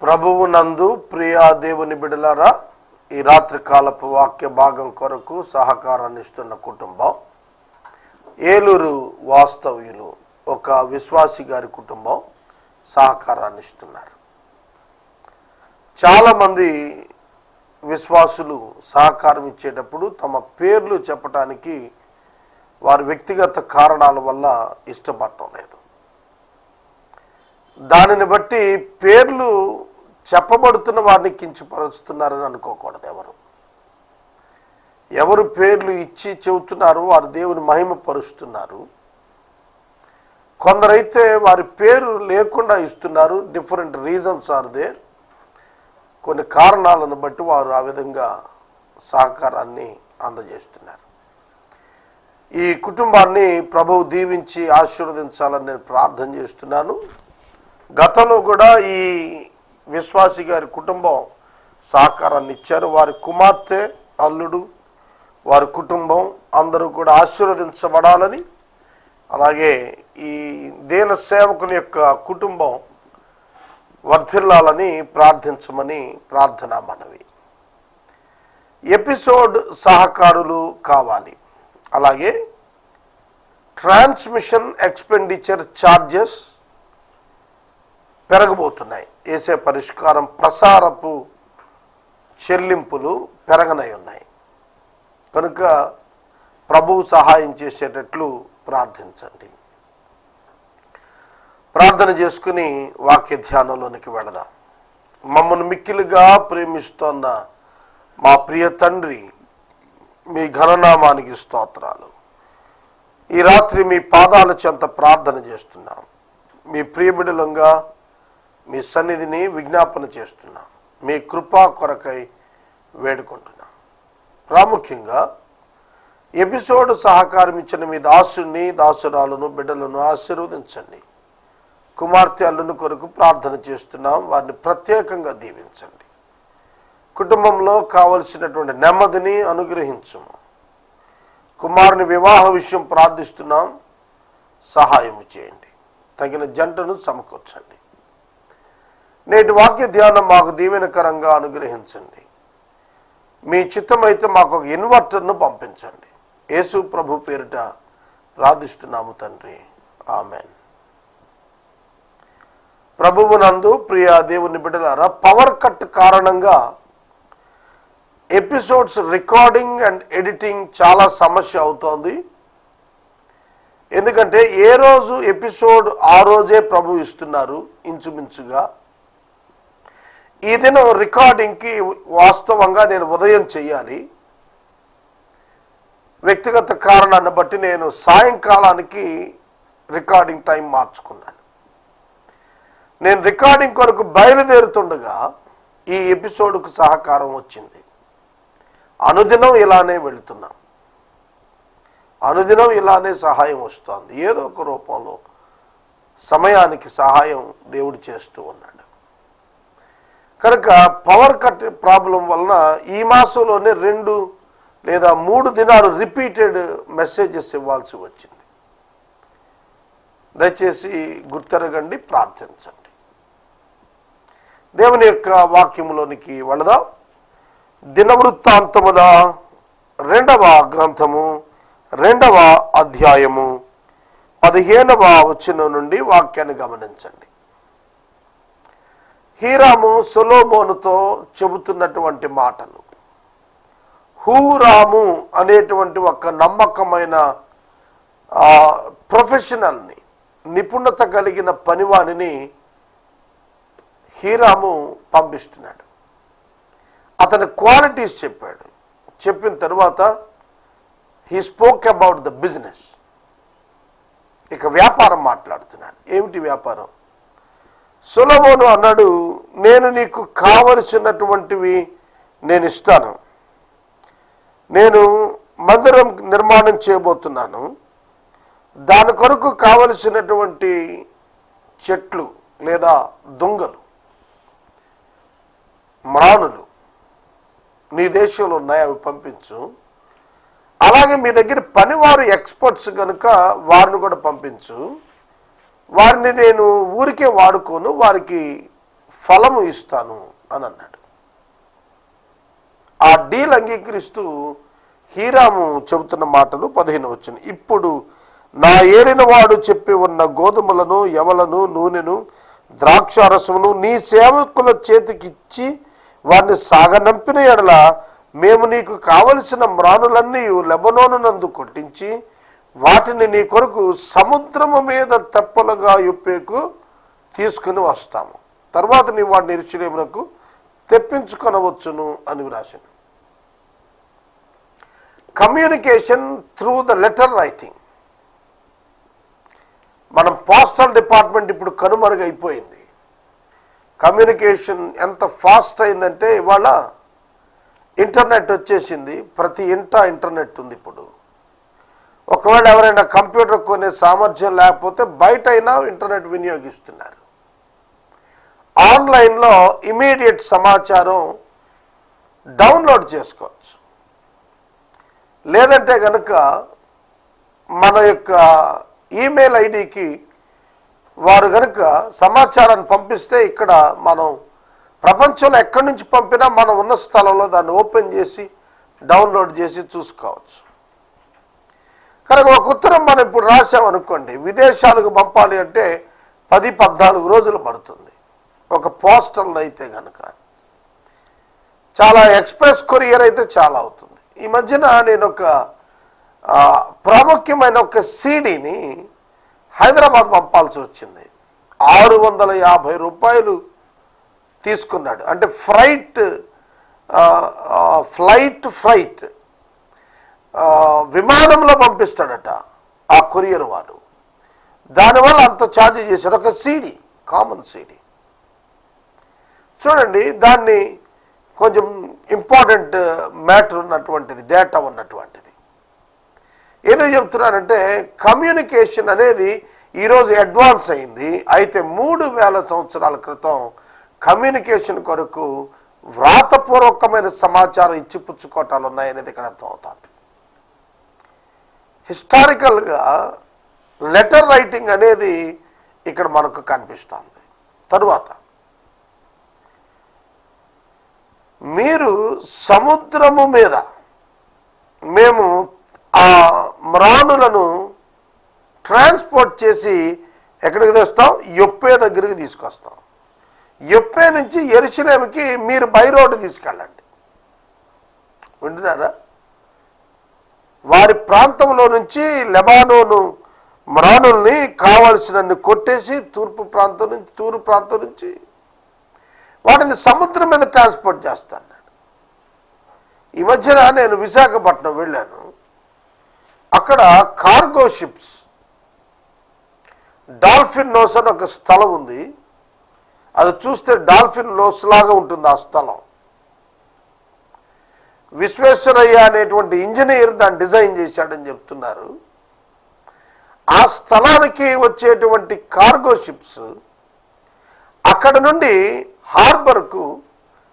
ప్రభువు నందు ప్రియా దేవుని బిడ్డలారా, ఈ రాత్రి కాలపు వాక్య భాగం కొరకు సహకారాన్ని ఇస్తున్న కుటుంబం ఏలూరు వాస్తవ్యులు ఒక విశ్వాసి గారి కుటుంబం సహకారాన్ని ఇస్తున్నారు. చాలామంది విశ్వాసులు సహకారం ఇచ్చేటప్పుడు తమ పేర్లు చెప్పటానికి వారి వ్యక్తిగత కారణాల వల్ల ఇష్టపడటం లేదు. దానిని బట్టి పేర్లు చెప్పబడుతున్న వారిని కించపరుస్తున్నారని అనుకోకూడదు. ఎవరు పేర్లు ఇచ్చి చెబుతున్నారు వారు దేవుని మహిమపరుస్తున్నారు. కొందరైతే వారి పేరు లేకుండా ఇస్తున్నారు. Different reasons are there. కొన్ని కారణాలను బట్టి వారు ఆ విధంగా సహకారాన్ని అందజేస్తున్నారు. ఈ కుటుంబాన్ని ప్రభువు దీవించి ఆశీర్వదించాలని నేను ప్రార్థన చేస్తున్నాను. గతంలో కూడా ఈ విశ్వాసి గారి కుటుంబం సహకారాన్ని ఇచ్చారు. వారి కుమార్తె, అల్లుడు, వారి కుటుంబం అందరూ కూడా ఆశీర్వదించబడాలని, అలాగే ఈ దీన సేవకుని యొక్క కుటుంబం వర్ధిల్లాలని ప్రార్థించమని ప్రార్థనా మనవి. ఎపిసోడ్ సహకారులు కావాలి. అలాగే ట్రాన్స్మిషన్ ఎక్స్పెండిచర్ ఛార్జెస్ పెరగబోతున్నాయి. వేసే పరిష్కారం ప్రసారపు చెల్లింపులు పెరగనై ఉన్నాయి. కనుక ప్రభువు సహాయం చేసేటట్లు ప్రార్థించండి. ప్రార్థన చేసుకుని వాక్య ధ్యానంలోనికి వెళదాం. మమ్మల్ని మిక్కిలిగా ప్రేమిస్తోన్న మా ప్రియ తండ్రి, మీ ఘననామానికి స్తోత్రాలు. ఈ రాత్రి మీ పాదాల చెంత ప్రార్థన చేస్తున్నాం. మీ ప్రియబిడలంగా మీ సన్నిధిని విజ్ఞాపన చేస్తున్నాం. మీ కృపా కొరకై వేడుకుంటున్నాం. ప్రాముఖ్యంగా ఎపిసోడ్ సహకారం ఇచ్చిన మీ దాసుని, దాసురాలను, బిడ్డలను ఆశీర్వదించండి. కుమార్తె, అల్లుని కొరకు ప్రార్థన చేస్తున్నాం. వారిని ప్రత్యేకంగా దీవించండి. కుటుంబంలో కావలసినటువంటి నెమ్మదిని అనుగ్రహించుము. కుమారుని వివాహ విషయం ప్రార్థిస్తున్నాం. సహాయం చేయండి. తగిన జంటను సమకూర్చండి. నేటి వాక్య ధ్యానం మాకు దీవెనకరంగా అనుగ్రహించండి. మీ చిత్తమైతే మాకు ఒక ఇన్వర్టర్ను పంపించండి. యేసు ప్రభు పేరిట ప్రార్థిస్తున్నాము తండ్రి, ఆమెన్. ప్రభువునందు ప్రియ దేవుని బిడ్డలారా, పవర్ కట్ కారణంగా ఎపిసోడ్స్ రికార్డింగ్ అండ్ ఎడిటింగ్ చాలా సమస్య అవుతోంది. ఎందుకంటే ఏ రోజు ఎపిసోడ్ ఆ రోజే ప్రభు ఇస్తున్నారు ఇంచుమించుగా. ఈ దినం రికార్డింగ్కి వాస్తవంగా నేను ఉదయం చేయాలి. వ్యక్తిగత కారణాన్ని బట్టి నేను సాయంకాలానికి రికార్డింగ్ టైం మార్చుకున్నాను. నేను రికార్డింగ్ కొరకు బయలుదేరుతుండగా ఈ ఎపిసోడ్కు సహకారం వచ్చింది. అనుదినం ఇలానే వెళుతున్నాం. అనుదినం ఇలానే సహాయం వస్తుంది. ఏదో ఒక రూపంలో సమయానికి సహాయం దేవుడు చేస్తూ ఉన్నాడు. కనుక పవర్ కట్ ప్రాబ్లం వలన ఈ మాసంలోనే 2 లేదా 3 దినాలు రిపీటెడ్ మెసేజెస్ ఇవ్వాల్సి వచ్చింది. దయచేసి గుర్తెరగండి, ప్రార్థించండి. దేవుని యొక్క వాక్యములోనికి వెళదాం. దినవృత్తాంతముల 2వ గ్రంథము 2వ అధ్యాయము 15వ వచనం నుండి వాక్యాన్ని గమనించండి. హీరాము సొలొమోనుతో చెబుతున్నటువంటి మాటలు. హూరాము అనేటువంటి ఒక నమ్మకమైన ప్రొఫెషనల్ని, నిపుణత కలిగిన పనివాణిని హీరాము పంపిస్తున్నాడు. అతని క్వాలిటీస్ చెప్పాడు. చెప్పిన తర్వాత he spoke about the business. ఇక వ్యాపారం మాట్లాడుతున్నాడు. ఏమిటి వ్యాపారం? సొలొమోను అన్నాడు, నేను నీకు కావలసినటువంటివి నేను ఇస్తాను. నేను మందిరం నిర్మాణం చేయబోతున్నాను. దాని కొరకు కావలసినటువంటి చెట్లు లేదా దుంగలు, మ్రానులు నీ దేశంలో ఉన్నాయి, అవి పంపించు. అలాగే మీ దగ్గర పనివారు ఎక్స్పర్ట్స్ కనుక వారిని కూడా పంపించు. వారిని నేను ఊరికే వాడుకోను, వారికి ఫలము ఇస్తాను అని అన్నాడు. ఆ డీల్ అంగీకరిస్తూ హీరాము చెబుతున్న మాటలు 15 వచనం. ఇప్పుడు నా ఏలిన వాడు చెప్పి ఉన్న గోధుమలను, యవలను, నూనెను, ద్రాక్షారసమును నీ సేవకుల చేతికిచ్చి వారిని సాగనంపిన ఎడల మేము నీకు కావలసిన మ్రానులన్నీ లెబనోనునందు కొట్టించి వాటిని నీ కొరకు సముద్రము మీద తెప్పలుగా యొప్పేకు తీసుకుని వస్తాము. తర్వాత నీ వాడిని యెరూషలేమునకు తెప్పించుకొనవచ్చును అని వ్రాసాను. Communication through the letter writing. మనం పోస్టల్ డిపార్ట్మెంట్ ఇప్పుడు కనుమరుగైపోయింది. కమ్యూనికేషన్ ఎంత ఫాస్ట్ అయిందంటే ఇవాళ ఇంటర్నెట్ వచ్చేసింది. ప్రతి ఇంట ఇంటర్నెట్ ఉంది ఇప్పుడు. ఒకవేళ ఎవరైనా కంప్యూటర్ కొనే సామర్థ్యం లేకపోతే బయట అయినా ఇంటర్నెట్ వినియోగిస్తున్నారు. ఆన్లైన్లో ఇమీడియట్ సమాచారం డౌన్లోడ్ చేసుకోవచ్చు. లేదంటే కనుక మన యొక్క ఈమెయిల్ ఐడికి వారు కనుక సమాచారాన్ని పంపిస్తే ఇక్కడ మనం ప్రపంచంలో ఎక్కడి నుంచి పంపినా మనం ఉన్న స్థలంలో దాన్ని ఓపెన్ చేసి డౌన్లోడ్ చేసి చూసుకోవచ్చు. కనుక ఒక ఉత్తరం మనం ఇప్పుడు రాసామనుకోండి, విదేశాలకు పంపాలి అంటే 10-14 రోజులు పడుతుంది. ఒక పోస్టల్ అయితే కనుక చాలా ఎక్స్ప్రెస్ కొరియర్ అయితే చాలా అవుతుంది. ఈ మధ్యన నేను ఒక ప్రాముఖ్యమైన ఒక సీడీని హైదరాబాద్ పంపాల్సి వచ్చింది. 650 రూపాయలు తీసుకున్నాడు. అంటే ఫ్లైట్ విమానంలో పంపిస్తాడట ఆ కొరియర్ వాడు. దానివల్ల అంత ఛార్జ్ చేశాడు. ఒక సీడీ, కామన్ సీడీ చూడండి. దాన్ని కొంచెం ఇంపార్టెంట్ మ్యాటర్ ఉన్నటువంటిది, డేటా ఉన్నటువంటిది. ఏదో చెప్తున్నానంటే కమ్యూనికేషన్ అనేది ఈరోజు అడ్వాన్స్ అయింది. అయితే 3000 సంవత్సరాల క్రితం కమ్యూనికేషన్ కొరకు వ్రాతపూర్వకమైన సమాచారం ఇచ్చిపుచ్చుకోవటాలు ఉన్నాయనేది ఇక్కడ అర్థమవుతుంది. హిస్టారికల్గా లెటర్ రైటింగ్ అనేది ఇక్కడ మనకు కనిపిస్తుంది. తరువాత మీరు సముద్రము మీద మేము ఆ మ్రానులను ట్రాన్స్పోర్ట్ చేసి ఎక్కడికి తెస్తాం? యొప్పే దగ్గరికి తీసుకొస్తాం. యొప్పే నుంచి యెరూషలేముకి మీరు బై రోడ్డు తీసుకెళ్ళండి. వింటున్నారా? వారి ప్రాంతంలో నుంచి లెబానోను మ్రానుల్ని కావలసినన్ని కొట్టేసి తూర్పు ప్రాంతం నుంచి వాటిని సముద్రం మీద ట్రాన్స్పోర్ట్ చేస్తాను. ఈ మధ్యన నేను విశాఖపట్నం వెళ్ళాను. అక్కడ కార్గో షిప్స్, డాల్ఫిన్ నోస్ అని ఒక స్థలం ఉంది. అది చూస్తే డాల్ఫిన్ నోస్ లాగా ఉంటుంది ఆ స్థలం. విశ్వేశ్వరయ్య అనేటువంటి ఇంజనీర్ దాన్ని డిజైన్ చేశాడని చెప్తున్నారు. ఆ స్థలానికి వచ్చేటువంటి కార్గో షిప్స్ అక్కడ నుండి హార్బర్కు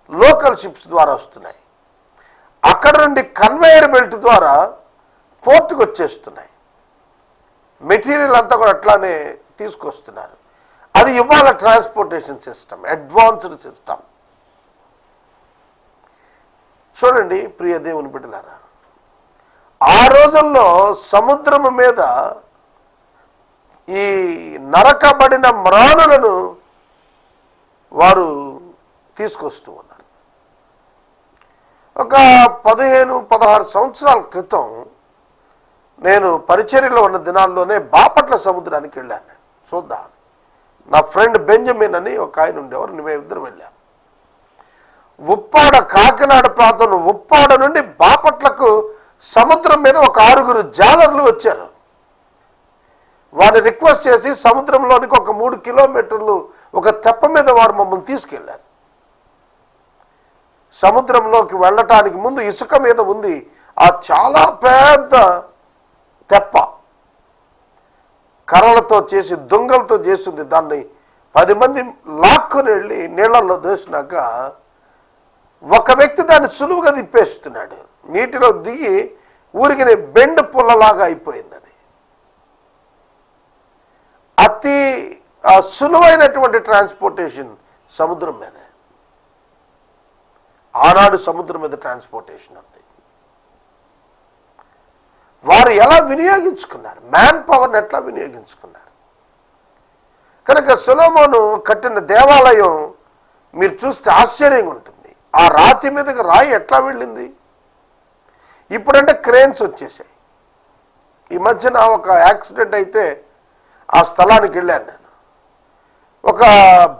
లోకల్ షిప్స్ ద్వారా వస్తున్నాయి. అక్కడ నుండి కన్వేయర్ బెల్ట్ ద్వారా పోర్టుకు వచ్చేస్తున్నాయి. మెటీరియల్ అంతా కూడా అట్లానే తీసుకొస్తున్నారు. అది ఇవాళ ట్రాన్స్పోర్టేషన్ సిస్టమ్, అడ్వాన్స్డ్ సిస్టమ్. చూడండి ప్రియ దేవుని బిడ్డలారా, ఆ రోజుల్లో సముద్రము మీద ఈ నరకబడిన మ్రానులను వారు తీసుకొస్తూ ఉన్నారు. ఒక 15-16 సంవత్సరాల క్రితం నేను పరిచర్యలో ఉన్న దినాల్లోనే బాపట్ల సముద్రానికి వెళ్ళాను చూద్దాం. నా ఫ్రెండ్ బెంజమిన్ అని ఒక ఆయన ఉండేవారు, మేమిద్దరం వెళ్ళాం. ఉప్పాడ, కాకినాడ ప్రాంతంలో ఉప్పాడ నుండి బాపట్లకు సముద్రం మీద ఒక 6 జాలర్లు వచ్చారు. వారిని రిక్వెస్ట్ చేసి సముద్రంలోనికి ఒక 3 కిలోమీటర్లు ఒక తెప్ప మీద వారు మమ్మల్ని తీసుకెళ్లారు. సముద్రంలోకి వెళ్ళటానికి ముందు ఇసుక మీద ఉంది ఆ చాలా పెద్ద తెప్ప, కర్రలతో చేసి దొంగలతో చేసింది. దాన్ని 10 మంది లాక్కుని వెళ్ళి నీళ్లలో దోసినాక ఒక వ్యక్తి దాన్ని సులువుగా తిప్పేస్తున్నాడు. నీటిలో దిగి ఊరికి బెండ్ పుల్లలాగా అయిపోయింది. అది అతి సులువైనటువంటి ట్రాన్స్పోర్టేషన్ సముద్రం మీదే. ఆనాడు సముద్రం మీద ట్రాన్స్పోర్టేషన్ ఉంది. వారు ఎలా వినియోగించుకున్నారు, మ్యాన్ పవర్ని ఎట్లా వినియోగించుకున్నారు. కనుక సొలొమోను కట్టిన దేవాలయం మీరు చూస్తే ఆశ్చర్యంగా ఉంటుంది. ఆ రాతి మీదకి రాయి ఎట్లా వెళ్ళింది. ఇప్పుడంటే క్రేన్స్ వచ్చేసాయి. ఈ మధ్యన ఒక యాక్సిడెంట్ అయితే ఆ స్థలానికి వెళ్ళాను నేను. ఒక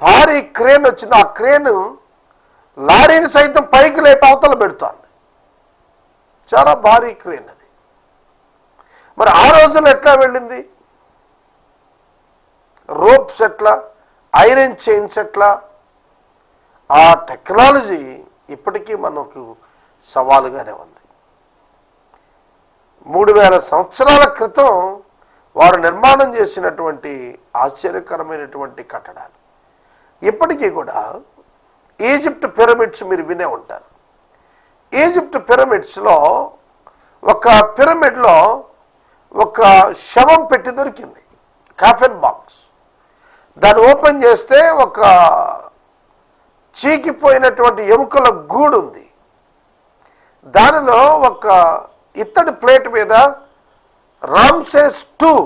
భారీ క్రేన్ వచ్చింది. ఆ క్రేన్ లారీని సైతం పైకి లేపి అవతల పెడుతోంది. చాలా భారీ క్రేన్ అది. మరి ఆ రోజుల్లో ఎట్లా వెళ్ళింది. రోప్స్ ఎట్లా, ఐరన్ చైన్స్ ఎట్లా. ఆ టెక్నాలజీ ఇప్పటికీ మనకు సవాలుగానే ఉంది. 3000 సంవత్సరాల క్రితం వారు నిర్మాణం చేసినటువంటి ఆశ్చర్యకరమైనటువంటి కట్టడాలు ఇప్పటికీ కూడా. ఈజిప్ట్ పిరమిడ్స్ మీరు వినే ఉంటారు. ఈజిప్ట్ పిరమిడ్స్లో ఒక పిరమిడ్లో ఒక శవం పెట్టి దొరికింది, కాఫెన్ బాక్స్. దాన్ని ఓపెన్ చేస్తే ఒక చీకిపోయినటువంటి ఎముకల గూడు ఉంది. దానిలో ఒక ఇత్తడి ప్లేట్ మీద రామ్సేస్ II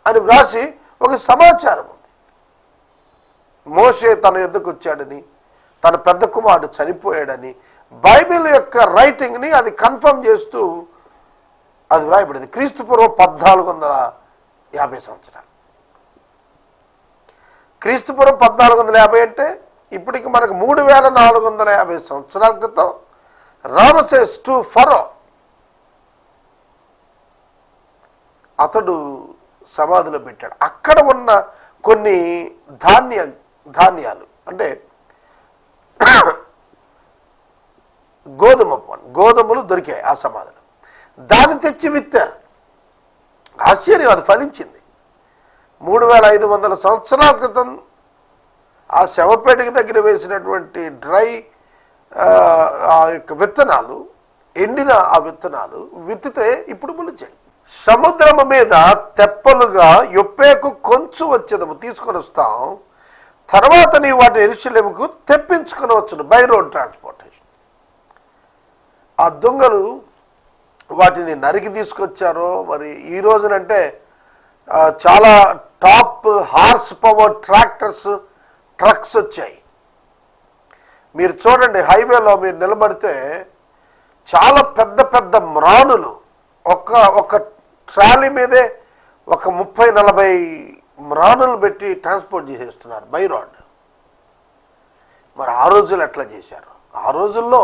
అని వ్రాసి ఒక సమాచారం ఉంది. మోషే తన యొద్దకు వచ్చాడని, తన పెద్ద కుమారుడు చనిపోయాడని బైబిల్ యొక్క రైటింగ్ని అది కన్ఫర్మ్ చేస్తూ అది వ్రాయబడింది. క్రీస్తుపూర్వం 1450 సంవత్సరాలు. క్రీస్తుపూర్వం 1450 అంటే ఇప్పటికి మనకు 3450 సంవత్సరాల క్రితం రామసేస్ II ఫరో అతడు సమాధిలో పెట్టాడు. అక్కడ ఉన్న కొన్ని ధాన్యాలు అంటే గోధుమలు దొరికాయి ఆ సమాధిలో. దాన్ని తెచ్చి విత్తారు. ఆశ్చర్యం, అది ఫలించింది. 3500 సంవత్సరాల క్రితం ఆ శవపేటకి దగ్గర వేసినటువంటి డ్రై ఆ యొక్క విత్తనాలు, ఎండిన ఆ విత్తనాలు విత్తితే ఇప్పుడు మొలిచాయి. సముద్రము మీద తెప్పలుగా యొప్పేకు కొంచెం వచ్చేదము తీసుకొని వస్తాం, తర్వాత నీ వాటిని యెరూషలేముకు తెప్పించుకొని వచ్చును. By road transportation. ఆ దొంగలు వాటిని నరికి తీసుకొచ్చారో మరి. ఈ రోజునంటే చాలా టాప్ హార్స్ పవర్ ట్రక్స్ వచ్చాయి. మీరు చూడండి, హైవేలో మీరు నిలబడితే చాలా పెద్ద పెద్ద మ్రానులు ఒక ట్రాలీ మీదే ఒక 30-40 మ్రానులు పెట్టి ట్రాన్స్పోర్ట్ చేసేస్తున్నారు బై రోడ్. మరి ఆ రోజులు ఎట్లా చేశారు. ఆ రోజుల్లో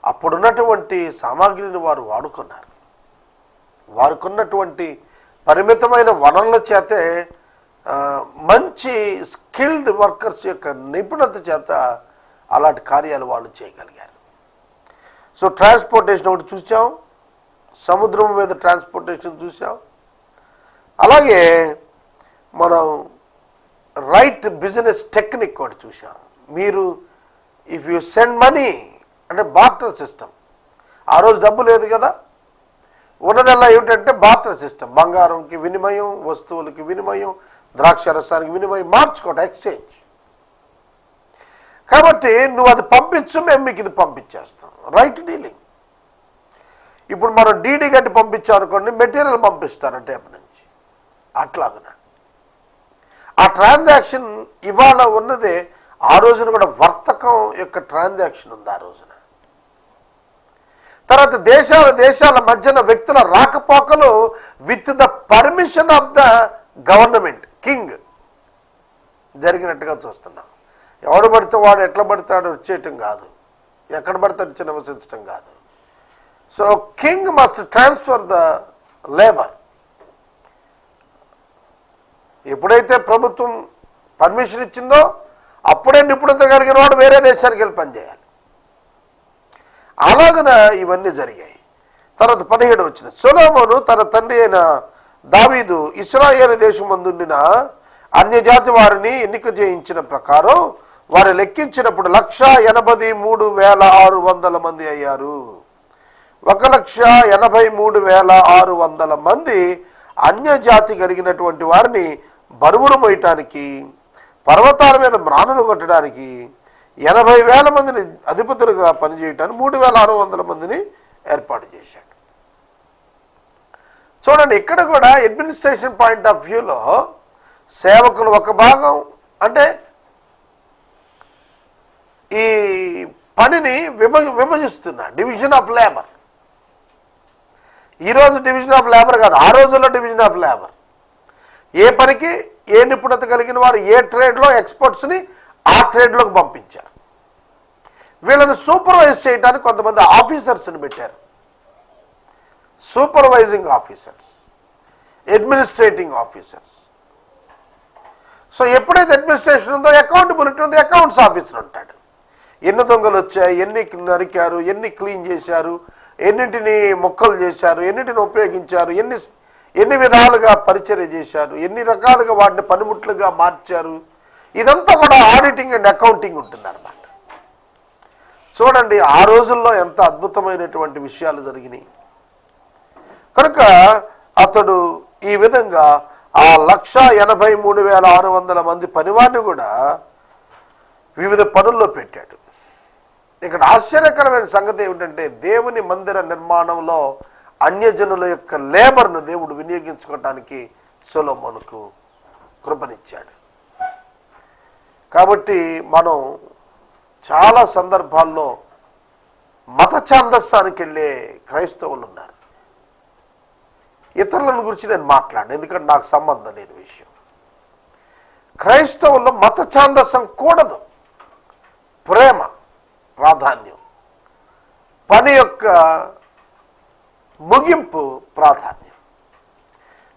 అప్పుడున్నటువంటి సామాగ్రిని వారు వాడుకున్నారు. వారికి ఉన్నటువంటి పరిమితమైన వనరుల చేతే, మంచి స్కిల్డ్ వర్కర్స్ యొక్క నిపుణత చేత అలాంటి కార్యాలు వాళ్ళు చేయగలిగారు. సో ట్రాన్స్పోర్టేషన్ ఒకటి చూసాం, సముద్రం మీద ట్రాన్స్పోర్టేషన్ చూసాం. అలాగే మనం రైట్ బిజినెస్ టెక్నిక్ ఒకటి చూసాం. మీరు ఇఫ్ యూ సెండ్ మనీ అంటే బార్టర్ సిస్టమ్. ఆ రోజు డబ్బు లేదు కదా, ఉన్నదల్లా ఏమిటంటే బార్టర్ సిస్టమ్. బంగారంకి వినిమయం, వస్తువులకి వినిమయం, ద్రాక్ష రసానికి వినిమయం, మార్చుకోవడం, ఎక్స్చేంజ్. కాబట్టి నువ్వు అది పంపించు, మేము మీకు ఇది పంపించేస్తాం. Right dealing. ఇప్పుడు మనం డీడీ కట్టి పంపించాం అనుకోండి, మెటీరియల్ పంపిస్తారు టేప్ నుంచి. అట్లాగన ఆ ట్రాన్సాక్షన్ ఇవాళ ఉన్నదే. ఆ రోజున కూడా వర్తకం యొక్క ట్రాన్సాక్షన్ ఉంది ఆ రోజున. తర్వాత దేశాల మధ్యన వ్యక్తుల రాకపోకలు with the permission of the government, king జరిగినట్టుగా చూస్తున్నాం. ఎవడు పడితే వాడు ఎట్లా పడతాడు వచ్చేయటం కాదు, ఎక్కడ పడితే వచ్చి నివసించటం కాదు. So king must transfer the labour. ఎప్పుడైతే ప్రభుత్వం పర్మిషన్ ఇచ్చిందో అప్పుడే నిపుణత కలిగిన వాడు వేరే దేశానికి వెళ్ళి పనిచేయాలి. అలాగన ఇవన్నీ జరిగాయి. తర్వాత 17 వచ్చిన సొలొమోను తన తండ్రి అయిన దావీదు ఇశ్రాయేలు దేశమందుండిన అన్యజాతి వారిని ఎన్నిక చేయించిన ప్రకారం వారు లెక్కించినప్పుడు 1,83,600 మంది అయ్యారు. 1,83,600 మంది అన్యజాతి కలిగినటువంటి వారిని బరువులు మోయటానికి పర్వతాల మీద మ్రాణులు కొట్టడానికి 80,000 మందిని అధిపతులుగా పనిచేయటానికి 3,600 మందిని ఏర్పాటు చేశాడు. చూడండి, ఇక్కడ కూడా అడ్మినిస్ట్రేషన్ పాయింట్ ఆఫ్ వ్యూలో సేవకులు ఒక భాగం, అంటే ఈ పనిని విభజిస్తున్నా, డివిజన్ ఆఫ్ లేబర్. ఈరోజు డివిజన్ ఆఫ్ లేబర్ కాదు, ఆ రోజుల్లో డివిజన్ ఆఫ్ లేబర్. ఏ పనికి ఏ నిపుణత కలిగిన వారు ఏ ట్రేడ్లో ఎక్స్పర్ట్స్ని ఆ ట్రేడ్లోకి పంపించారు. వీళ్ళని సూపర్వైజ్ చేయడానికి కొంతమంది ఆఫీసర్స్ని పెట్టారు. Supervising officers, administrating officers. So ఎప్పుడైతే అడ్మినిస్ట్రేషన్ ఉందో అకౌంటబిలిటీ ఉందో, అకౌంట్స్ ఆఫీసర్ ఉంటాడు. ఎన్ని దొంగలు వచ్చాయి, ఎన్ని నరికారు, ఎన్ని క్లీన్ చేశారు, ఎన్నింటిని మొక్కలు చేశారు, ఎన్నింటిని ఉపయోగించారు, ఎన్ని విధాలుగా పరిచర్య చేశారు, ఎన్ని రకాలుగా వాటిని పనిముట్లుగా మార్చారు, ఇదంతా కూడా ఆడిటింగ్ అండ్ అకౌంటింగ్ ఉంటుందన్నమాట. చూడండి, ఆ రోజుల్లో ఎంత అద్భుతమైనటువంటి విషయాలు జరిగినాయి. కనుక అతడు ఈ విధంగా ఆ 1,83,600 మంది పనివారిని కూడా వివిధ పనుల్లో పెట్టాడు. ఇక్కడ ఆశ్చర్యకరమైన సంగతి ఏమిటంటే, దేవుని మందిర నిర్మాణంలో అన్యజనుల యొక్క లేబర్ను దేవుడు వినియోగించుకోవటానికి సొలొమోనుకు కృపనిచ్చాడు. కాబట్టి మనం చాలా సందర్భాల్లో మత ఛాందస్సానికి వెళ్ళే క్రైస్తవులు ఉన్నారు. ఇతరులను గురించి నేను మాట్లాడను, ఎందుకంటే నాకు సంబంధం లేని విషయం. క్రైస్తవుల్లో మత ఛాందస్సం కూడదు. ప్రేమ ప్రాధాన్యం, పని యొక్క ముగింపు ప్రాధాన్యం.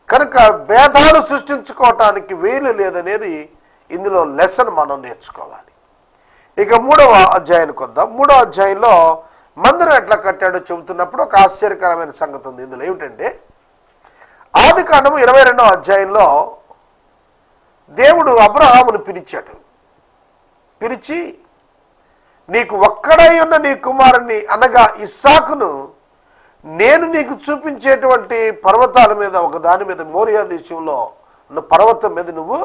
కనుక భేదాలు సృష్టించుకోవటానికి వీలు లేదనేది ఇందులో లెసన్ మనం నేర్చుకోవాలి. ఇక 3వ అధ్యాయానికి వద్దాం. 3వ అధ్యాయంలో మందిరం ఎట్లా కట్టాడో చెబుతున్నప్పుడు ఒక ఆశ్చర్యకరమైన సంగతి ఉంది. ఇందులో ఏమిటంటే, ఆదికాండము 22వ అధ్యాయంలో దేవుడు అబ్రహామును పిలిచాడు. పిలిచి, నీకు ఒక్కడై ఉన్న నీ కుమారుని అనగా ఇస్సాకును నేను నీకు చూపించేటువంటి పర్వతాల మీద ఒక దాని మీద, మోరియా దేశంలో ఉన్న పర్వతం మీద నువ్వు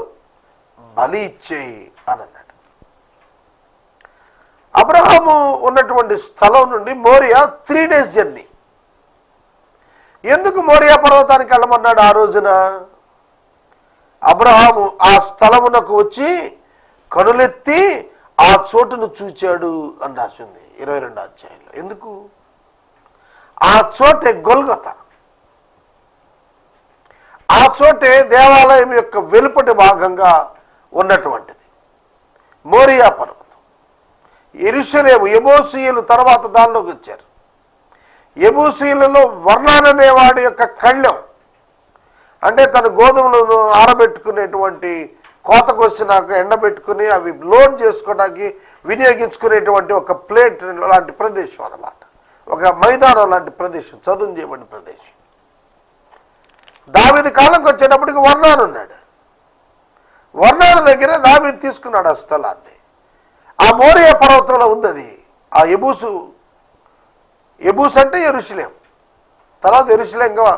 బలి ఇచ్చేయి అని అన్నాడు. అబ్రహాము ఉన్నటువంటి స్థలం నుండి మోరియా 3 days జర్నీ. ఎందుకు మోరియా పర్వతానికి వెళ్ళమన్నాడు ఆ రోజున? అబ్రహాము ఆ స్థలమునకు వచ్చి కనులెత్తి ఆ చోటును చూచాడు అని రాసింది 22వ అధ్యాయంలో. ఎందుకు? ఆ చోటే గొల్గొత. ఆ చోటే దేవాలయం యొక్క వెలుపటి భాగంగా ఉన్నటువంటిది మోరియా పర్వతం. యెరూషలేము, యెబూసీయులు తర్వాత దానిలోకి వచ్చారు. యెబూసీయులలో వర్ణాన్ అనేవాడి యొక్క కళ్ళెం, అంటే తన గోధుమలను ఆరబెట్టుకునేటువంటి, కోత కోసినాక ఎండబెట్టుకుని అవి లోడ్ చేసుకోవడానికి వినియోగించుకునేటువంటి ఒక ప్లేట్ లాంటి ప్రదేశం అన్నమాట. ఒక మైదానం లాంటి ప్రదేశం, చదును చేయబడిన ప్రదేశం. దావీదు కాలంకి వచ్చేటప్పటికి వర్ణాన్ ఉన్నాడు. వర్ణాన్ దగ్గర దావీదు తీసుకున్నాడు ఆ స్థలాన్ని. ఆ మోరియా పర్వతంలో ఉంది అది. ఆ యెబూస్ అంటే యెరూషలేం, తర్వాత యెరూషలేంగా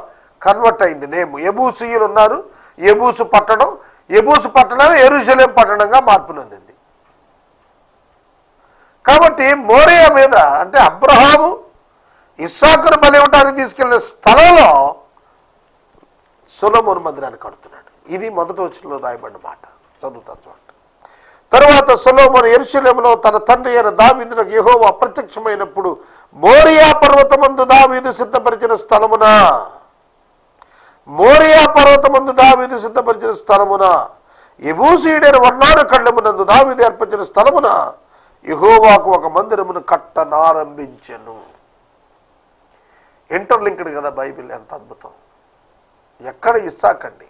కన్వర్ట్ అయింది నేమ్. యెబూసీయులు ఉన్నారు, యెబూసు పట్టణం యెరూషలేం పట్టణంగా మార్పు నొందింది. కాబట్టి మోరియా మీద, అంటే అబ్రహాము ఇస్సాకును బలి ఇవ్వడానికి తీసుకెళ్లిన స్థలంలో సొలొమోను మందిరాన్ని కడుతున్నాడు. ఇది మొదటి వచనంలో రాయబడిన మాట. చదువుతాను చూడండి. తరువాత సొలొమోను యెరూషలేములో తన తండ్రి అయిన దావీదునకు యెహోవా ప్రత్యక్షమైనప్పుడు మోరియా పర్వతమందు దావీదు సిద్ధపరిచిన స్థలమున యెబూసీయుడైన వర్ణాను కళ్ళమునందు దావీదు ఏర్పరిచిన స్థలమున యెహోవాకు ఒక మందిరమును కట్టనారంభించెను. ఇంటర్లింక్డ్ కదా బైబిల్, ఎంత అద్భుతం. ఎక్కడ ఇస్సాక్ అండి?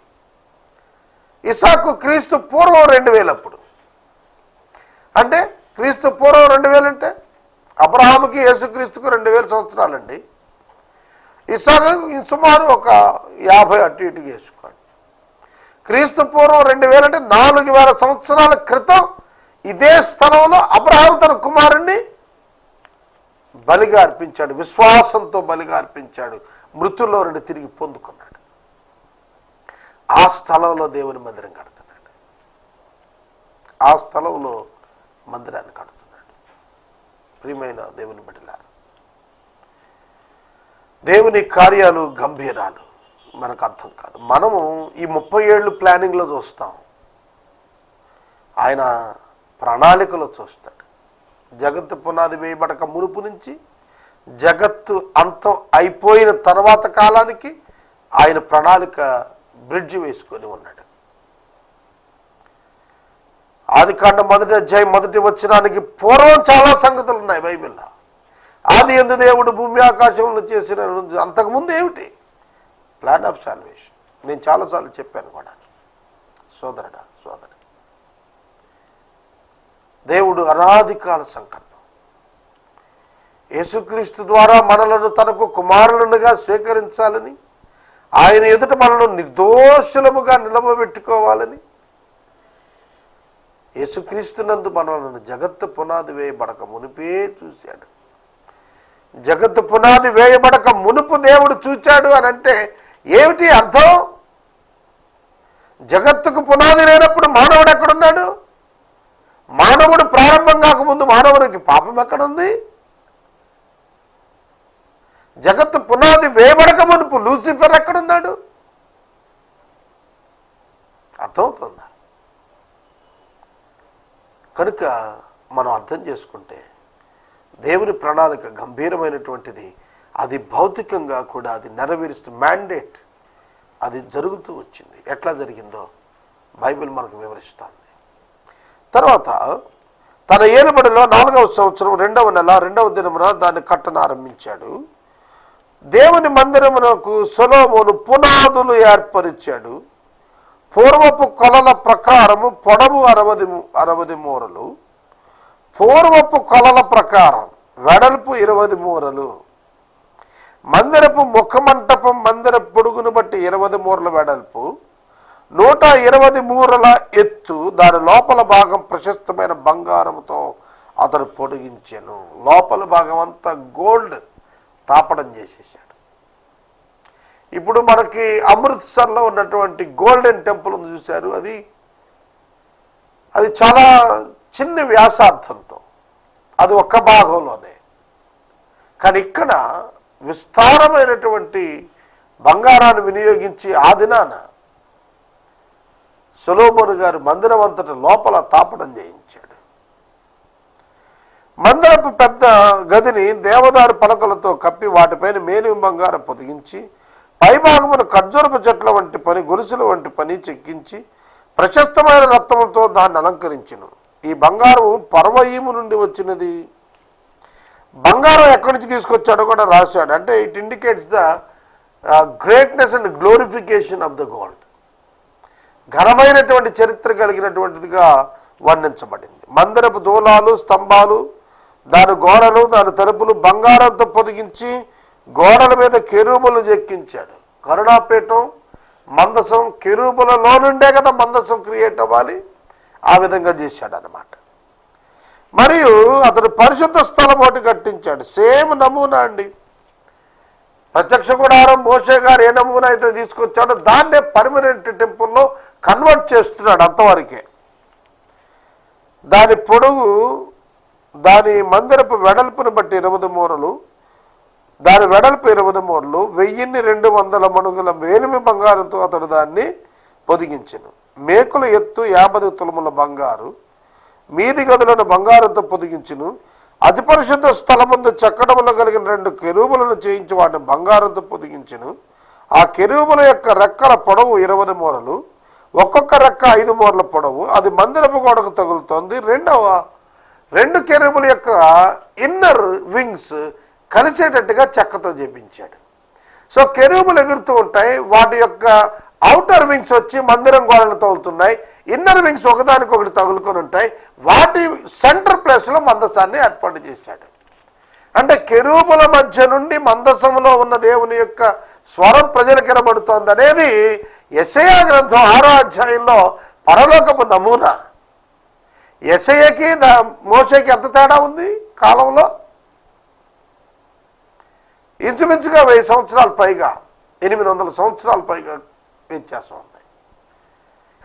ఇస్సాకు క్రీస్తు పూర్వం 2000 అప్పుడు. అంటే క్రీస్తు పూర్వం 2000 అంటే అబ్రహాముకి యేసుక్రీస్తుకు 2000 సంవత్సరాలండి. ఇస్సాకు సుమారు ఒక 50 అటు ఇటుగా వేసుకోండి. క్రీస్తు పూర్వం 2000 అంటే 4000 సంవత్సరాల క్రితం ఇదే స్థలంలో అబ్రహాము తన కుమారుణ్ణి బలిగా అర్పించాడు. విశ్వాసంతో బలిగా అర్పించాడు. మృతుల్లో నుండి తిరిగి పొందుకున్నాడు. ఆ స్థలంలో దేవుని మందిరం కడుతున్నాడు. ఆ స్థలంలో మందిరాన్ని కడుతున్నాడు. ప్రియమైన దేవుని బిడ్డలారా, దేవుని కార్యాలు గంభీరాలు మనకు అర్థం కాదు. మనము ఈ 30 ఏళ్ళు ప్లానింగ్లో చూస్తాం, ఆయన ప్రణాళికలో చూస్తాడు. జగత్తు పునాది వేయబడక మునుపు నుంచి జగత్తు అంతం అయిపోయిన తర్వాత కాలానికి ఆయన ప్రణాళిక బ్రిడ్జ్ వేసుకొని ఉన్నాడు. ఆదికాండం 1వ అధ్యాయం 1వ వచనానికి పూర్వం చాలా సంగతులు ఉన్నాయి బైబిల్లో. ఆది యందు దేవుడు భూమి ఆకాశంలో చేసిన అంతకుముందు ఏమిటి? Plan of salvation. నేను చాలాసార్లు చెప్పాను కూడా. సోదరుడా, సోదరి, దేవుడు అనాదికాల సంకల్పం యేసుక్రీస్తు ద్వారా మనలను తనకు కుమారులుగా స్వీకరించాలని, ఆయన ఎదుట మనను నిర్దోషులముగా నిలబెట్టుకోవాలని, యేసుక్రీస్తునందు మనలను జగత్తు పునాది వేయబడక మునిపే చూశాడు. జగత్తు పునాది వేయబడక మునుపు దేవుడు చూచాడు అని అంటే ఏమిటి అర్థం? జగత్తుకు పునాది లేనప్పుడు మానవుడు ఎక్కడున్నాడు? మానవుడు ప్రారంభం కాకముందు మానవునికి పాపం ఎక్కడుంది? జగత్తు పునాది వేయబడక మునుపు లూసిఫర్ ఎక్కడున్నాడు? అర్థమవుతుందా? కనుక మనం అర్థం చేసుకుంటే దేవుని ప్రణాళిక గంభీరమైనటువంటిది. అది భౌతికంగా కూడా అది నెరవేరుస్తూ మ్యాండేట్ అది జరుగుతూ వచ్చింది. ఎట్లా జరిగిందో బైబిల్ మనకు వివరిస్తుంది. తర్వాత తన ఏలుబడిలో 4వ సంవత్సరం 2వ నెల 2వ దినమున దాన్ని కట్టనారంభించాడు. దేవుని మందిరమునకు సొలొమోను పునాదులు ఏర్పరిచాడు. పూర్వపు కొలల ప్రకారము పొడవు 60 మూరలు, పూర్వపు కొలల ప్రకారం వెడల్పు 20 మూరలు. మందిరపు ముఖమంటపం మందిర పొడుగును బట్టి 20 మూరల వెడల్పు, 120 మూరల ఎత్తు. దాని లోపల భాగం ప్రశస్తమైన బంగారముతో అతడు పొడిగించెను. లోపల భాగం అంతా గోల్డ్ తాపడం చేసేసాడు. ఇప్పుడు మనకి అమృత్సర్లో ఉన్నటువంటి గోల్డెన్ టెంపుల్ ఉంది చూశారు, అది చాలా చిన్న వ్యాసార్థంతో, అది ఒక్క భాగంలోనే. కానీ ఇక్కడ విస్తారమైనటువంటి బంగారాన్ని వినియోగించి ఆ దినాన సొలొమోను గారు మందిరం అంతటి లోపల తాపడం చేయించాడు. మందిరపు పెద్ద గదిని దేవదారు పలకలతో కప్పి వాటిపైన మేలిమి బంగారం పొదిగించి పైభాగమును ఖర్జూరపు చెట్ల వంటి పని, గొలుసుల వంటి పని చెక్కించి ప్రశస్తమైన రత్నంతో దాన్ని అలంకరించును. ఈ బంగారం పర్వయీము నుండి వచ్చినది. బంగారం ఎక్కడి నుంచి తీసుకొచ్చాడో కూడా రాశాడు. అంటే it indicates the greatness and glorification of the gold. ఘనమైనటువంటి చరిత్ర కలిగినటువంటిదిగా వర్ణించబడింది. మందిరపు దూలాలు, స్తంభాలు, దాని గోడలు, దాని తలుపులు బంగారంతో పొదిగించి గోడల మీద కెరూబులు చెక్కించాడు. కరుణాపీఠం, మందసం కెరూబులలో నుండే కదా మందసం క్రియేట్ అవ్వాలి. ఆ విధంగా చేశాడు అన్నమాట. మరియు అతడు పరిశుద్ధ స్థలం ఒకటి కట్టించాడు. సేమ్ నమూనా అండి. ప్రత్యక్ష గుడారం మోషే గారు ఏ నమూనా అయితే తీసుకొచ్చాడో దాన్నే పర్మనెంట్ టెంపుల్లో కన్వర్ట్ చేస్తున్నాడు. అంతవరకే. దాని పొడుగు, దాని మందిరపు వెడల్పును బట్టి 20 మూరలు, దాని వెడల్పు 20 మూరలు, 1200 మణుగుల మేలిమి బంగారంతో అతడు దాన్ని పొదిగించెను. మేకుల ఎత్తు 50 తులముల బంగారు, మీది గదులను బంగారంతో పొదిగించును. అతి పరిశుద్ధ స్థలమందు చక్కడములో కలిగిన 2 కెరూబులను చేయించి వాటిని బంగారంతో పొదిగించును. ఆ కెరూబుల యొక్క రెక్కల పొడవు 20 మూరలు, ఒక్కొక్క రెక్క 5 మూరల పొడవు. అది మందిరపు గోడకు తగులుతోంది. 2 కెరూబుల యొక్క ఇన్నర్ వింగ్స్ కలిసేటట్టుగా చెక్కతో చేపించాడు. సో కెరూబులు ఎగురుతూ ఉంటాయి. వాటి యొక్క అవుటర్ వింగ్స్ వచ్చి మందిరం గోడలు తగులుతున్నాయి. ఇన్నర్ వింగ్స్ ఒకదానికొకటి తగులుకొని ఉంటాయి. వాటి సెంటర్ ప్లేస్లో మందసాన్ని ఏర్పాటు చేశాడు. అంటే కెరూబుల మధ్య నుండి మందసంలో ఉన్న దేవుని యొక్క స్వరం ప్రజలకు వినబడుతోంది అనేది యెషయా గ్రంథం 6వ అధ్యాయంలో పరలోకపు నమూనా. యెషయాకి మోషేకి ఎంత తేడా ఉంది కాలంలో? ఇంచుమించుగా 1000 సంవత్సరాల పైగా, 800 సంవత్సరాల పైగా వ్యత్యాసం ఉంది.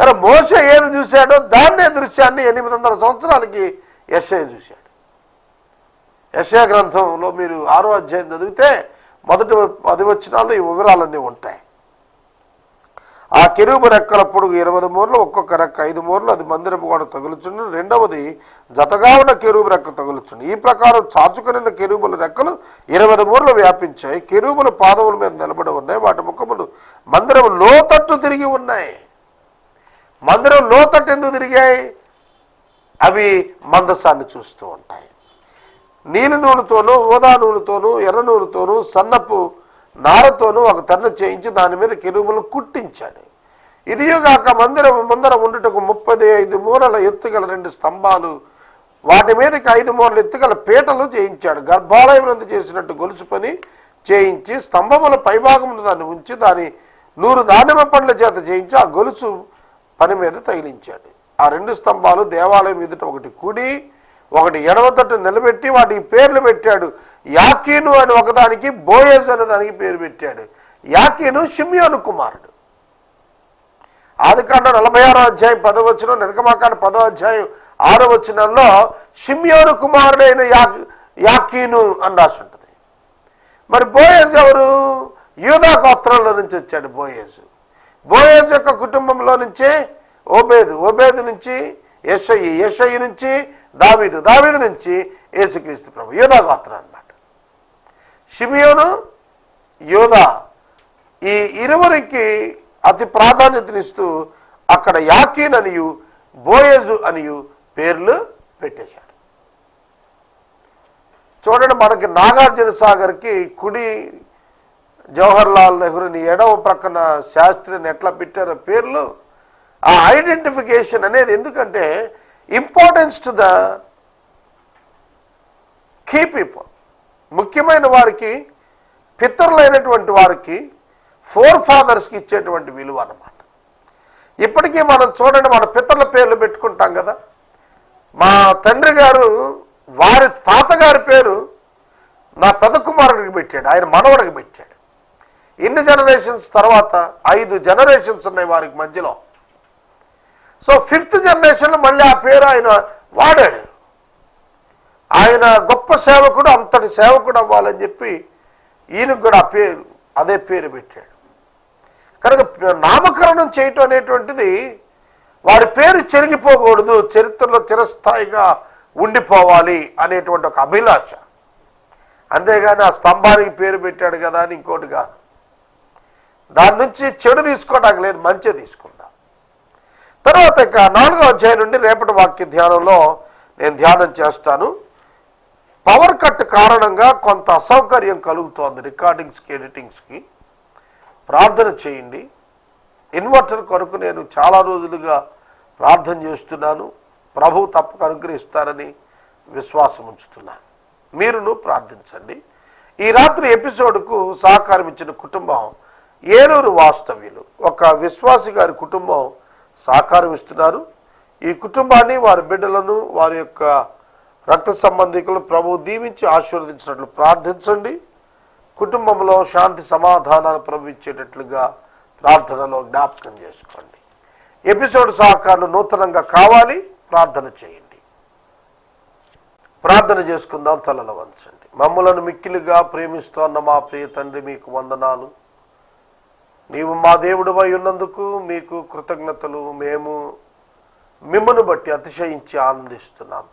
కానీ మోషే ఏది చూశాడో దాన్నే దృశ్యాన్ని 800 సంవత్సరాలకి యెషయా చూశాడు. యెషయా గ్రంథంలో మీరు 6వ అధ్యాయం చదివితే మొదటి 10 వచనాల్లో ఈ వివరాలన్నీ ఉంటాయి. ఆ కెరూబు రెక్కల పొడుగు 20 మూరలు, ఒక్కొక్క రెక్క 5 మూరలు, అది మందిరపు గోడ తగులుచుండు. రెండవది జతగా ఉన్న కెరూబు రెక్క తగులుచుండు. ఈ ప్రకారం చాచుకున్న కెరూబుల రెక్కలు 20 మూరలు వ్యాపించాయి. కెరూబుల పాదముల మీద నిలబడి ఉన్నాయి. వాటి ముఖములు మందిరం లోతట్టు తిరిగి ఉన్నాయి. మందిరం లోతట్టు ఎందుకు తిరిగాయి? అవి మందసాన్ని చూస్తూ ఉంటాయి. నీలి నూలుతోనూ, ఊదా నూలుతోనూ, ఎర్ర నూలుతోనూ, సన్నపు నారతోనూ ఒక తెర చేయించి దాని మీద కెరూబులను కుట్టించాడు. ఇదియుగాక మందిరం ముందర ఉండుటకు 35 మూరల ఎత్తుగల 2 స్తంభాలు, వాటి మీదకి 5 మూరల ఎత్తుగల పీటలు చేయించాడు. గర్భాలయం చేసినట్టు గొలుసు పని చేయించి స్తంభముల పైభాగమును దాన్ని ఉంచి దాని 100 దానిమ్మ పండ్ల చేత చేయించి ఆ గొలుసు పని మీద తగిలించాడు. ఆ 2 స్తంభాలు దేవాలయం ఎదుట ఒకటి కుడి ఒకటి ఎడమ తట్టు నిలబెట్టి వాటికి పేర్లు పెట్టాడు. యాకీను అని ఒకదానికి, బోయేజు అనే దానికి పేరు పెట్టాడు. యాకీను షిమ్యోను కుమారుడు. ఆదికాండం 46వ అధ్యాయం 10వ వచనం, నిర్గమాకాండం 10వ అధ్యాయం 6వ వచనంలో షిమ్యోను కుమారుడైన యాకీను అని రాసి ఉంటుంది. మరి బోయేజు ఎవరు? యూదా గోత్రంలో నుంచి వచ్చాడు బోయేజు. బోయేజు యొక్క కుటుంబంలో నుంచే ఓబేదు, ఓబేదు నుంచి యెషయి, యెషయి నుంచి దావీదు, దావీదు నుంచి యేసుక్రీస్తు ప్రభు. యూదా గోత్రం అన్నమాట. షిమియోను, యూదా ఈ ఇరువురికి అతి ప్రాధాన్యతనిస్తూ అక్కడ యాకీన్ అనియు బోయేజు అనియు పేర్లు పెట్టేశాడు. చూడండి, మనకి నాగార్జున సాగర్కి కుడి జవహర్ లాల్ నెహ్రూని, ఎడవ ప్రక్కన శాస్త్రిని ఎట్లా పెట్టారో పేర్లు. ఆ ఐడెంటిఫికేషన్ అనేది ఎందుకంటే importance to the key people, ముఖ్యమైన వారికి, పితరులైనటువంటి వారికి, ఫోర్ ఫాదర్స్కి ఇచ్చేటువంటి విలువ అన్నమాట. ఇప్పటికీ మనం చూడండి, మన పితరుల పేర్లు పెట్టుకుంటాం కదా. మా తండ్రి గారు వారి తాతగారి పేరు నా పెద్ద కుమారుడికి పెట్టాడు, ఆయన మనవడికి పెట్టాడు. ఇన్ని జనరేషన్స్ తర్వాత 5 జనరేషన్స్ ఉన్నాయి వారికి మధ్యలో. సో 5th జనరేషన్లో మళ్ళీ ఆ పేరు ఆయన వాడాడు. ఆయన గొప్ప సేవకుడు, అంతటి సేవకుడు అవ్వాలని చెప్పి ఈయనకు కూడా అదే పేరు పెట్టాడు. కనుక నామకరణం చేయటం అనేటువంటిది వాడి పేరు చెరిగిపోకూడదు, చరిత్రలో చిరస్థాయిగా ఉండిపోవాలి అనేటువంటి ఒక అభిలాష. అంతేగాని ఆ స్తంభానికి పేరు పెట్టాడు కదా అని ఇంకోటి కాదు. దాని నుంచి చెడు తీసుకోవడానికి లేదు, మంచి తీసుకుందాం. తర్వాత ఇక 4వ అధ్యాయం నుండి రేపటి వాక్య ధ్యానంలో నేను ధ్యానం చేస్తాను. పవర్ కట్ కారణంగా కొంత అసౌకర్యం కలుగుతోంది రికార్డింగ్స్కి, ఎడిటింగ్స్కి. ప్రార్థన చేయండి. ఇన్వర్టర్ కొరకు నేను చాలా రోజులుగా ప్రార్థన చేస్తున్నాను. ప్రభువు తప్పక అనుగ్రహిస్తారని విశ్వాసం ఉంచుతున్నాను. మీరును ప్రార్థించండి. ఈ రాత్రి ఎపిసోడ్కు సహకారం ఇచ్చిన కుటుంబం ఏలూరు వాస్తవ్యులు, ఒక విశ్వాసి గారి కుటుంబం సహకారం ఇస్తున్నారు. ఈ కుటుంబాన్ని, వారి బిడ్డలను, వారి యొక్క రక్త సంబంధికులను ప్రభువు దీవించి ఆశీర్వదించినట్లు ప్రార్థించండి. కుటుంబంలో శాంతి సమాధానాలు ప్రవహించేటట్లుగా ప్రార్థనలో జ్ఞాపకం చేసుకోండి. ఎపిసోడ్ సహకారాలు నూతనంగా కావాలి, ప్రార్థన చేయండి. ప్రార్థన చేసుకుందాం. తలలు వంచండి. మమ్మలను మిక్కిలిగా ప్రేమిస్తోన్న మా ప్రియ తండ్రి, మీకు వందనాలు. నీవు మా దేవుడివై ఉన్నందుకు మీకు కృతజ్ఞతలు. మేము మిమ్మను బట్టి అతిశయించి ఆనందిస్తున్నాం.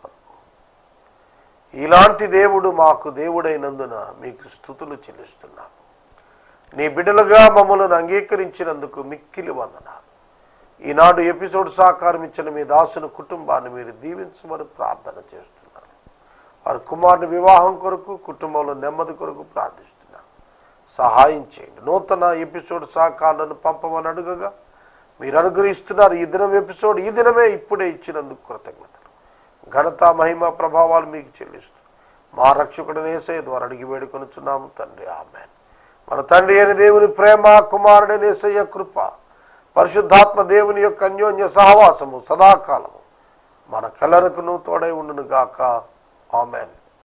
ఇలాంటి దేవుడు మాకు దేవుడైనందున మీకు స్తుతులు చెల్లిస్తున్నాము. నీ బిడ్డలుగా మమ్మల్ని అంగీకరించినందుకు మిక్కిలి వందనాలు. ఈనాడు ఎపిసోడ్ సహకారం ఇచ్చిన మీ దాసుని కుటుంబాన్ని మీరు దీవించమని ప్రార్థన చేస్తున్నాను. వారి కుమారుని వివాహం కొరకు, కుటుంబంలో నెమ్మది కొరకు ప్రార్థిస్తున్నాను. సహాయం చేయండి. నూతన ఎపిసోడ్ సహకారాలను పంపమని అడుగగా మీరు అనుగ్రహిస్తున్నారు. ఈ దినం ఎపిసోడ్ ఈ దినమే ఇప్పుడే ఇచ్చినందుకు కృతజ్ఞతలు. ఘనత, మహిమ, ప్రభావాలు మీకు చెల్లిస్తూ మా రక్షకుడిని యేసయ్య ద్వారా అడిగి వేడుకొనుచున్నాము తండ్రి, ఆమేన్. మన తండ్రి అయిన దేవుని ప్రేమ, కుమారుడైన యేసయ్య కృప, పరిశుద్ధాత్మ దేవుని యొక్క అన్యోన్య సహవాసము సదాకాలము మన కలరకును తోడై ఉండును గాక. ఆమేన్.